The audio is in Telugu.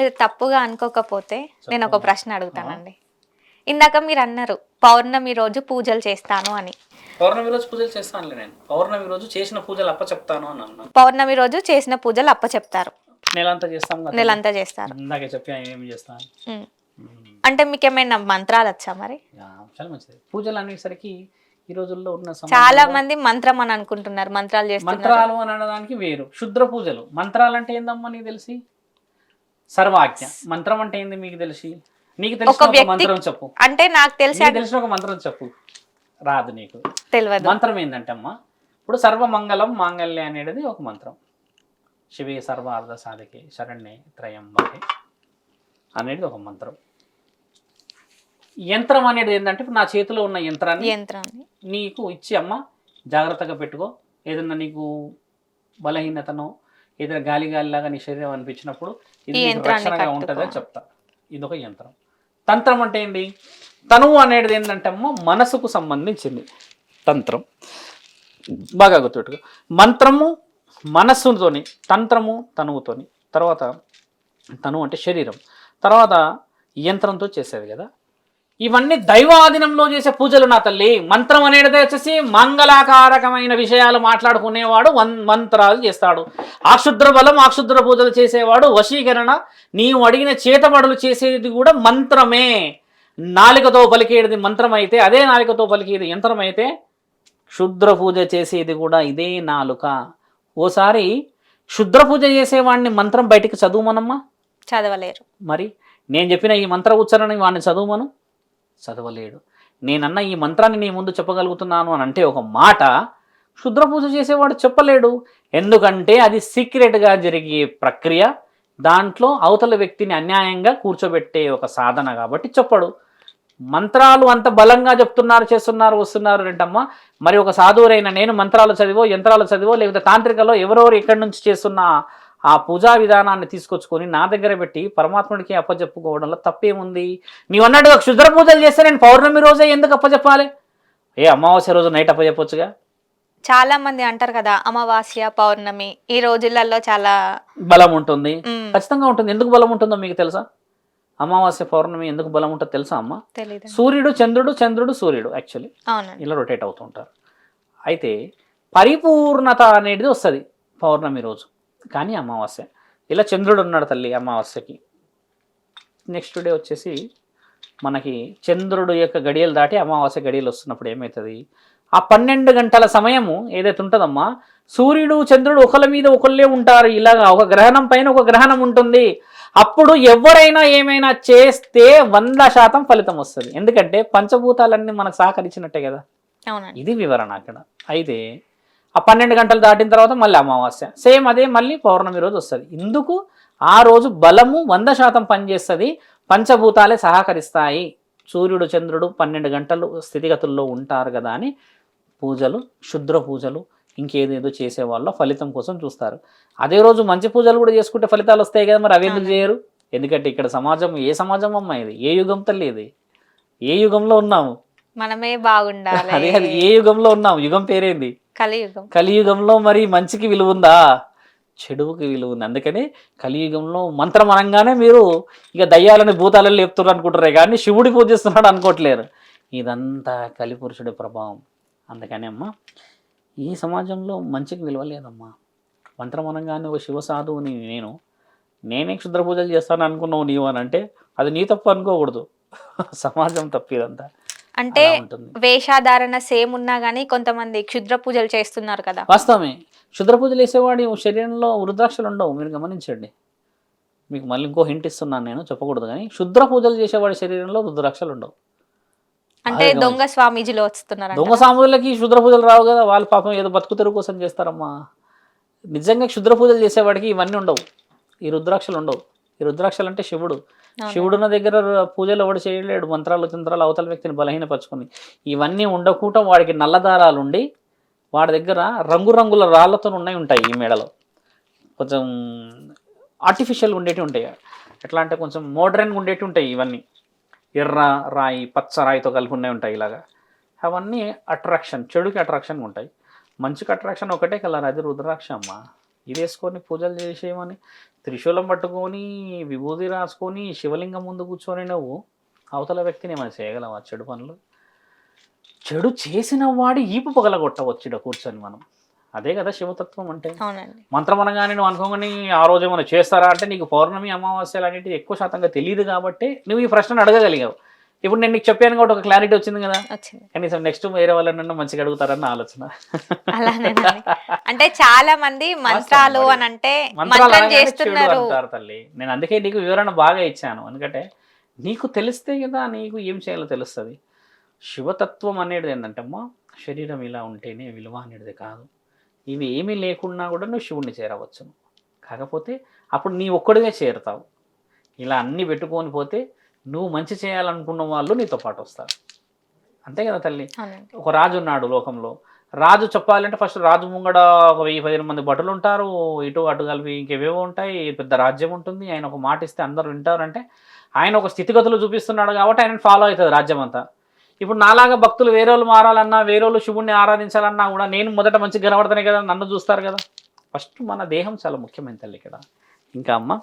మీరు తప్పుగా అనుకోకపోతే నేను ఒక ప్రశ్న అడుగుతానండి. ఇందాక మీరు అన్నారు పౌర్ణమి రోజు పూజలు చేస్తాను అని. పౌర్ణమి రోజు పూజలు చేస్తానులే నేను. పౌర్ణమి రోజు చేసిన పూజలు అప్పచెప్తాను అని అన్నాను. పౌర్ణమి రోజు చేసిన పూజలు అప్పచెప్తారు. నెలంతా చేస్తాం కదా. నెలంతా చేస్తారు. ఇందాకే చెప్పా ఏమి చేస్తాను. అంటే మీకు ఏమైనా మంత్రాలు వచ్చా మరి? చాలా మంచిది. పూజలు అనేసరికి ఈ రోజుల్లో ఉన్న చాలా మంది మంత్రం అని అనుకుంటున్నారు, మంత్రాలు చేస్తున్నారు. మంత్రాలు అని అనడానికి వేరు, శుద్ర పూజలు. మంత్రాలు అంటే ఏందమ్మా నీకు తెలిసి? సర్వాజ్ఞ. మంత్రం అంటే ఏంది మీకు తెలిసి? నీకు తెలిసిన ఒక మంత్రం చెప్పు. అంటే నాకు తెలిసిన ఒక మంత్రం చెప్పు. రాదు నీకు, తెలియదు. మంత్రం ఏంటంటే అమ్మా, ఇప్పుడు సర్వమంగళం మాంగళ్య అనేది ఒక మంత్రం. శివే సర్వార్థ సాధకే శరణ్యే త్రయంబకే అనేది ఒక మంత్రం. యంత్రం అనేది ఏంటంటే ఇప్పుడు నా చేతిలో ఉన్న యంత్రాన్ని నీకు ఇచ్చి అమ్మ జాగ్రత్తగా పెట్టుకో. ఏదన్నా నీకు బలహీనతనో ఏదైనా గాలిలాగా నీ శరీరం అనిపించినప్పుడు ఇది రక్షణగా ఉంటుందని చెప్తా. ఇదొక యంత్రం. తంత్రం అంటే ఏంటి? తనువు అనేది ఏంటంటే అమ్మ మనసుకు సంబంధించింది తంత్రం. బాగా గుర్తుపెట్టుకో. మంత్రము మనస్సుతోని, తంత్రము తనువుతోని, తర్వాత తనువు అంటే శరీరం, తర్వాత యంత్రంతో చేసేది కదా. ఇవన్నీ దైవాధీనంలో చేసే పూజలు నా తల్లి. మంత్రం అనేది వచ్చేసి మంగళాకారకమైన విషయాలు మాట్లాడుకునేవాడు మంత్రాలు చేస్తాడు. ఆక్షుద్ర బలం ఆక్షుద్ర పూజలు చేసేవాడు వశీకరణ, నీవు అడిగిన చేతబడులు చేసేది కూడా మంత్రమే. నాలికతో పలికేది మంత్రం అయితే, అదే నాలికతో పలికేది యంత్రం అయితే, క్షుద్ర పూజ చేసేది కూడా ఇదే నాలుక. ఓసారి క్షుద్ర పూజ చేసేవాడిని మంత్రం బయటికి చదువుమనమ్మా, చదవలేరు. మరి నేను చెప్పిన ఈ మంత్ర ఉచ్చారణ వాడిని చదువుమను, చదవలేడు. నేనన్న ఈ మంత్రాన్ని నీ ముందు చెప్పగలుగుతున్నాను అని అంటే ఒక మాట క్షుద్ర పూజ చేసేవాడు చెప్పలేడు. ఎందుకంటే అది సీక్రెట్గా జరిగే ప్రక్రియ, దాంట్లో అవతల వ్యక్తిని అన్యాయంగా కూర్చోబెట్టే ఒక సాధన కాబట్టి చెప్పడు. మంత్రాలు అంత బలంగా చెప్తున్నారు, చేస్తున్నారు, వస్తున్నారు ఏంటమ్మా. మరి ఒక సాధువురైన నేను మంత్రాలు చదివో యంత్రాలు చదివో లేకపోతే తాంత్రికలో ఎవరెవరు ఎక్కడి నుంచి చేస్తున్న ఆ పూజా విధానాన్ని తీసుకొచ్చుకొని నా దగ్గర పెట్టి పరమాత్ముడికి అప్పచెప్పుకోవడంలో తప్పేముంది? నీవు అన్నట్టుగా క్షుద్ర పూజలు చేస్తే నేను పౌర్ణమి రోజే ఎందుకు అప్పచెప్పాలి? అమావాస్య రోజు నైట్ అప్పచెప్పొచ్చుగా. చాలా మంది అంటారు కదా అమావాస్య పౌర్ణమి ఈ రోజులలో చాలా బలం ఉంటుంది. ఖచ్చితంగా ఉంటుంది. ఎందుకు బలం ఉంటుందో మీకు తెలుసా? అమావాస్య పౌర్ణమి ఎందుకు బలం ఉంటుందో తెలుసా అమ్మ? సూర్యుడు చంద్రుడు, చంద్రుడు సూర్యుడు యాక్చువల్లీ ఇలా రొటేట్ అవుతూ ఉంటారు. అయితే పరిపూర్ణత అనేది వస్తుంది పౌర్ణమి రోజు. కానీ అమావాస్య ఇలా చంద్రుడు ఉన్నాడు తల్లి అమావాస్యకి. నెక్స్ట్ డే వచ్చేసి మనకి చంద్రుడు యొక్క గడియలు దాటి అమావాస్య గడియలు వస్తున్నప్పుడు ఏమవుతుంది? ఆ 12 గంటల సమయము ఏదైతే ఉంటుందమ్మా, సూర్యుడు చంద్రుడు ఒకళ్ళ మీద ఒకళ్ళే ఉంటారు. ఇలాగా ఒక గ్రహణం పైన ఒక గ్రహణం ఉంటుంది. అప్పుడు ఎవరైనా ఏమైనా చేస్తే 100% ఫలితం వస్తుంది. ఎందుకంటే పంచభూతాలన్నీ మనకు సహకరించినట్టే కదా. ఇది వివరణ అక్కడ. అయితే ఆ 12 గంటలు దాటిన తర్వాత మళ్ళీ అమావాస్య, సేమ్ అదే మళ్ళీ పౌర్ణమి రోజు వస్తుంది. ఇందుకు ఆ రోజు బలము 100% పనిచేస్తుంది. పంచభూతాలే సహకరిస్తాయి. సూర్యుడు చంద్రుడు 12 గంటలు స్థితిగతుల్లో ఉంటారు కదా అని పూజలు, క్షుద్ర పూజలు, ఇంకేదేదో చేసేవాళ్ళు ఫలితం కోసం చూస్తారు. అదే రోజు మంచి పూజలు కూడా చేసుకుంటే ఫలితాలు వస్తాయి కదా. మరి అవి ఎందుకు చేయరు? ఎందుకంటే ఇక్కడ సమాజం ఏ సమాజం అమ్మా ఇది? ఏ యుగం తల్లి ఇది? ఏ యుగంలో ఉన్నాము? మనమే బాగుండాలి. అదే అది ఏ యుగంలో ఉన్నాము? యుగం పేరేంది? కలియుగం. కలియుగంలో మరి మంచికి విలువ ఉందా? చెడువుకి విలువ ఉంది. అందుకని కలియుగంలో మంత్రం అనగానే మీరు ఇక దయ్యాలని భూతాలను లేపుతున్నారు అనుకుంటారే కానీ శివుడి పూజిస్తున్నాడు అనుకోవట్లేరు. ఇదంతా కలిపురుషుడి ప్రభావం. అందుకని అమ్మా ఈ సమాజంలో మంచికి విలువ లేదమ్మా. మంత్రం అనగానే ఒక శివ సాధువుని నేనే క్షుద్ర పూజలు చేస్తాను అనుకున్నావు నీవు అని అంటే అది నీ తప్పు అనుకోకూడదు, సమాజం తప్పు. ఇదంతా అంటే వేషాధారణ సేమ్ ఉన్నా గానీ కొంతమంది క్షుద్ర పూజలు చేస్తున్నారు కదా. వాస్తవమే. క్షుద్ర పూజలు వేసేవాడి శరీరంలో రుద్రాక్షలు ఉండవు, మీరు గమనించండి. మీకు మళ్ళీ ఇంకో హింట్ ఇస్తున్నాను, నేను చెప్పకూడదు కానీ క్షుద్ర పూజలు చేసేవాడి శరీరంలో రుద్రాక్షలు ఉండవు. అంటే దొంగ స్వామీజీలు వస్తున్నారు. దొంగ స్వాములకి క్షుద్ర పూజలు రావు కదా, వాళ్ళ పాపం ఏదో బతుకు తెరువు కోసం చేస్తారమ్మా. నిజంగా క్షుద్ర పూజలు చేసేవాడికి ఇవన్నీ ఉండవు, ఈ రుద్రాక్షలు ఉండవు. ఈ రుద్రాక్షలు అంటే శివుడు. శివుడున్న దగ్గర పూజలు ఎవడు చేయలేడు. మంత్రాలు తంత్రాలు అవతల వ్యక్తిని బలహీనపరుచుకుని ఇవన్నీ ఉండకుండా వాడికి నల్లదారాలు ఉండి వాడి దగ్గర రంగురంగుల రాళ్లతో ఉంటాయి ఈ మెడలో. కొంచెం ఆర్టిఫిషియల్గా ఉండేవి ఉంటాయి. ఎట్లా అంటే కొంచెం మోడర్న్గా ఉండేవి ఉంటాయి. ఇవన్నీ ఎర్ర రాయి పచ్చ రాయితో కలిపి ఉంటాయి ఇలాగా. అవన్నీ అట్రాక్షన్, చెడుకి అట్రాక్షన్గా ఉంటాయి. మంచికి అట్రాక్షన్ ఒకటే కలర్, అది రుద్రాక్ష అమ్మ. ఇది వేసుకొని పూజలు చేసేయమని త్రిశూలం పట్టుకొని విభూతి రాసుకొని శివలింగం ముందు కూర్చొని నువ్వు అవతల వ్యక్తిని ఏమైనా చేయగలవా చెడు పనులు? చెడు చేసిన వాడి ఈపు పగలగొట్టవచ్చు ఇక్కడ కూర్చొని మనం. అదే కదా శివతత్వం అంటే. మంత్రం అనగానే నువ్వు అనుకోగానే ఆ రోజు ఏమైనా చేస్తారా అంటే నీకు పౌర్ణమి అమావాస్యలు అనేటివి ఎక్కువ శాతంగా తెలియదు కాబట్టి నువ్వు ఈ ప్రశ్నను అడగగలిగావు. ఇప్పుడు నేను నీకు చెప్పాను కాబట్టి ఒక క్లారిటీ వచ్చింది కదా, కనీసం నెక్స్ట్ వేరే వాళ్ళనన్నా మంచిగా అడుగుతారన్న ఆలోచన. అంటే చాలా మంది మంత్రాలు అని అంటే చేస్తున్నారు అంటారు తల్లి. నేను అందుకే నీకు వివరణ బాగా ఇచ్చాను, ఎందుకంటే నీకు తెలిస్తే కదా నీకు ఏం చేయాలో తెలుస్తుంది. శివతత్వం అనేది ఏంటంటే అమ్మా, శరీరం ఇలా ఉంటేనే విలువ అనేది కాదు. ఇవి ఏమీ లేకున్నా కూడా నువ్వు శివుణ్ణి చేరవచ్చును. కాకపోతే అప్పుడు నీ ఒక్కడిగా చేరుతావు. ఇలా అన్నీ పెట్టుకొని పోతే నువ్వు మంచి చేయాలనుకున్న వాళ్ళు నీతో పాటు వస్తారు. అంతే కదా తల్లి. ఒక రాజు ఉన్నాడు లోకంలో. రాజు చెప్పాలంటే ఫస్ట్ రాజు ముంగడ ఒక 1000-15 మంది భటులు ఉంటారు, ఇటు అటు కలిపి ఇంకేవేవో ఉంటాయి, పెద్ద రాజ్యం ఉంటుంది. ఆయన ఒక మాట ఇస్తే అందరూ వింటారంటే ఆయన ఒక స్థితిగతులు చూపిస్తున్నాడు కాబట్టి ఆయన ఫాలో అవుతుంది రాజ్యం అంతా. ఇప్పుడు నాలాగా భక్తులు వేరే వాళ్ళు మారాలన్నా, వేరే వాళ్ళు శివుణ్ణి ఆరాధించాలన్నా కూడా నేను మొదట మంచిగా కనబడతానే కదా, నన్ను చూస్తారు కదా. ఫస్ట్ మన దేహం చాలా ముఖ్యమైన తల్లి ఇక్కడ. ఇంకా అమ్మ